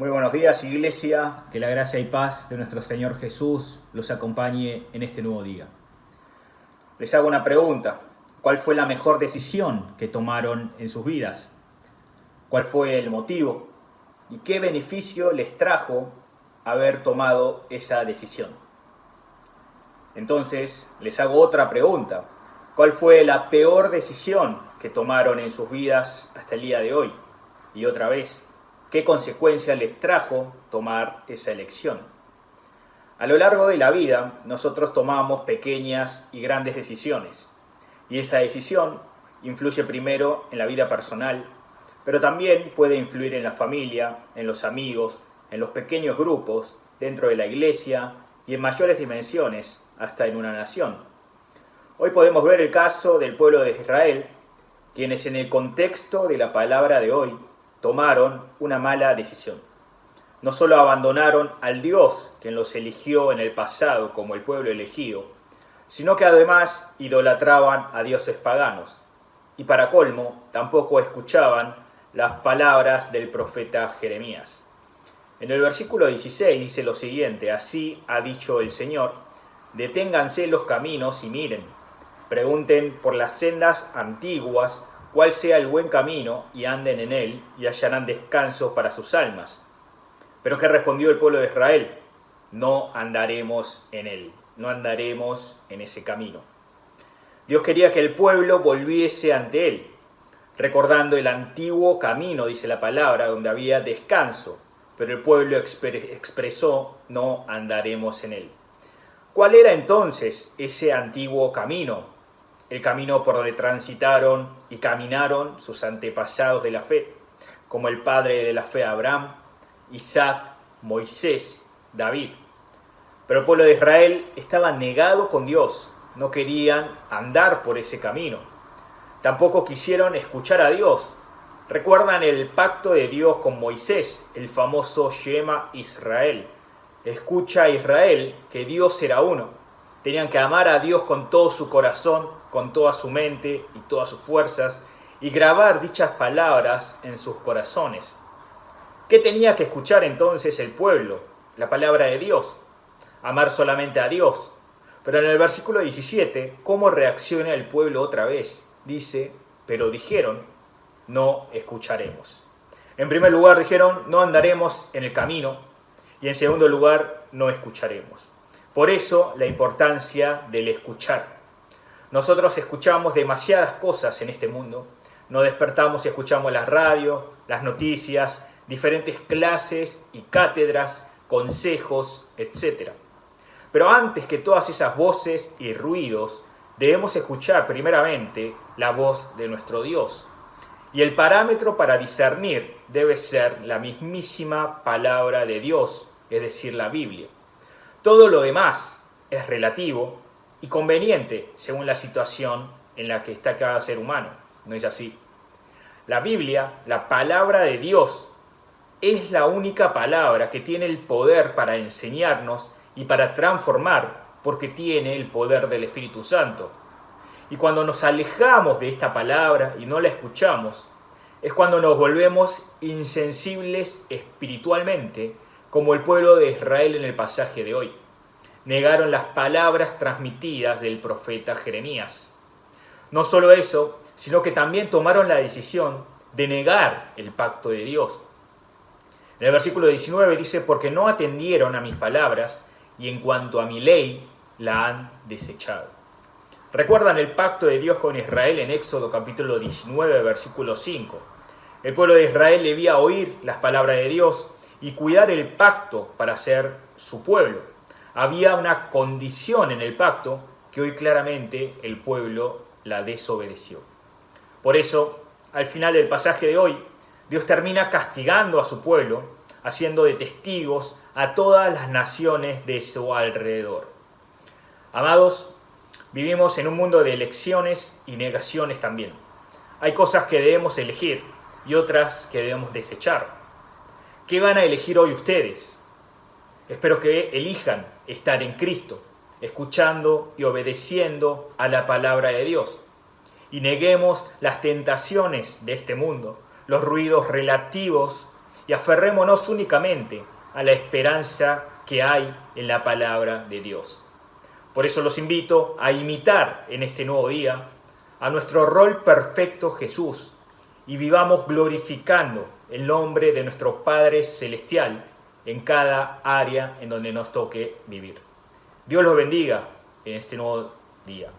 Muy buenos días, Iglesia. Que la gracia y paz de nuestro Señor Jesús los acompañe en este nuevo día. Les hago una pregunta. ¿Cuál fue la mejor decisión que tomaron en sus vidas? ¿Cuál fue el motivo? ¿Y qué beneficio les trajo haber tomado esa decisión? Entonces, les hago otra pregunta. ¿Cuál fue la peor decisión que tomaron en sus vidas hasta el día de hoy? Y otra vez, ¿qué consecuencia les trajo tomar esa elección? A lo largo de la vida, nosotros tomamos pequeñas y grandes decisiones. Y esa decisión influye primero en la vida personal, pero también puede influir en la familia, en los amigos, en los pequeños grupos, dentro de la iglesia y en mayores dimensiones, hasta en una nación. Hoy podemos ver el caso del pueblo de Israel, quienes en el contexto de la palabra de hoy tomaron una mala decisión. No solo abandonaron al Dios quien los eligió en el pasado como el pueblo elegido, sino que además idolatraban a dioses paganos. Y para colmo, tampoco escuchaban las palabras del profeta Jeremías. En el versículo 16 dice lo siguiente: así ha dicho el Señor, deténganse los caminos y miren, pregunten por las sendas antiguas cuál sea el buen camino y anden en él y hallarán descanso para sus almas. Pero ¿qué respondió el pueblo de Israel? No andaremos en él, no andaremos en ese camino. Dios quería que el pueblo volviese ante él, recordando el antiguo camino, dice la palabra, donde había descanso, pero el pueblo expresó, no andaremos en él. ¿Cuál era entonces ese antiguo camino? El camino por donde transitaron y caminaron sus antepasados de la fe, como el padre de la fe Abraham, Isaac, Moisés, David. Pero el pueblo de Israel estaba negado con Dios, no querían andar por ese camino. Tampoco quisieron escuchar a Dios. ¿Recuerdan el pacto de Dios con Moisés, el famoso Shema Israel? Escucha, Israel, que Dios será uno. Tenían que amar a Dios con todo su corazón, con toda su mente y todas sus fuerzas, y grabar dichas palabras en sus corazones. ¿Qué tenía que escuchar entonces el pueblo? La palabra de Dios. Amar solamente a Dios. Pero en el versículo 17, ¿cómo reacciona el pueblo otra vez? Dice, pero dijeron, no escucharemos. En primer lugar dijeron, no andaremos en el camino. Y en segundo lugar, no escucharemos. Por eso la importancia del escuchar. Nosotros escuchamos demasiadas cosas en este mundo. Nos despertamos y escuchamos la radio, las noticias, diferentes clases y cátedras, consejos, etc. Pero antes que todas esas voces y ruidos, debemos escuchar primeramente la voz de nuestro Dios. Y el parámetro para discernir debe ser la mismísima palabra de Dios, es decir, la Biblia. Todo lo demás es relativo y conveniente según la situación en la que está cada ser humano. ¿No es así? La Biblia, la palabra de Dios, es la única palabra que tiene el poder para enseñarnos y para transformar, porque tiene el poder del Espíritu Santo. Y cuando nos alejamos de esta palabra y no la escuchamos, es cuando nos volvemos insensibles espiritualmente, como el pueblo de Israel en el pasaje de hoy. Negaron las palabras transmitidas del profeta Jeremías. No solo eso, sino que también tomaron la decisión de negar el pacto de Dios. En el versículo 19 dice, porque no atendieron a mis palabras y en cuanto a mi ley, la han desechado. ¿Recuerdan el pacto de Dios con Israel en Éxodo capítulo 19, versículo 5? El pueblo de Israel debía oír las palabras de Dios y cuidar el pacto para ser su pueblo. Había una condición en el pacto que hoy claramente el pueblo la desobedeció. Por eso, al final del pasaje de hoy, Dios termina castigando a su pueblo, haciendo de testigos a todas las naciones de su alrededor. Amados, vivimos en un mundo de elecciones y negaciones también. Hay cosas que debemos elegir y otras que debemos desechar. ¿Qué van a elegir hoy ustedes? Espero que elijan estar en Cristo, escuchando y obedeciendo a la palabra de Dios. Y neguemos las tentaciones de este mundo, los ruidos relativos y aferrémonos únicamente a la esperanza que hay en la palabra de Dios. Por eso los invito a imitar en este nuevo día a nuestro rol perfecto Jesús y vivamos glorificando el nombre de nuestro Padre Celestial en cada área en donde nos toque vivir. Dios los bendiga en este nuevo día.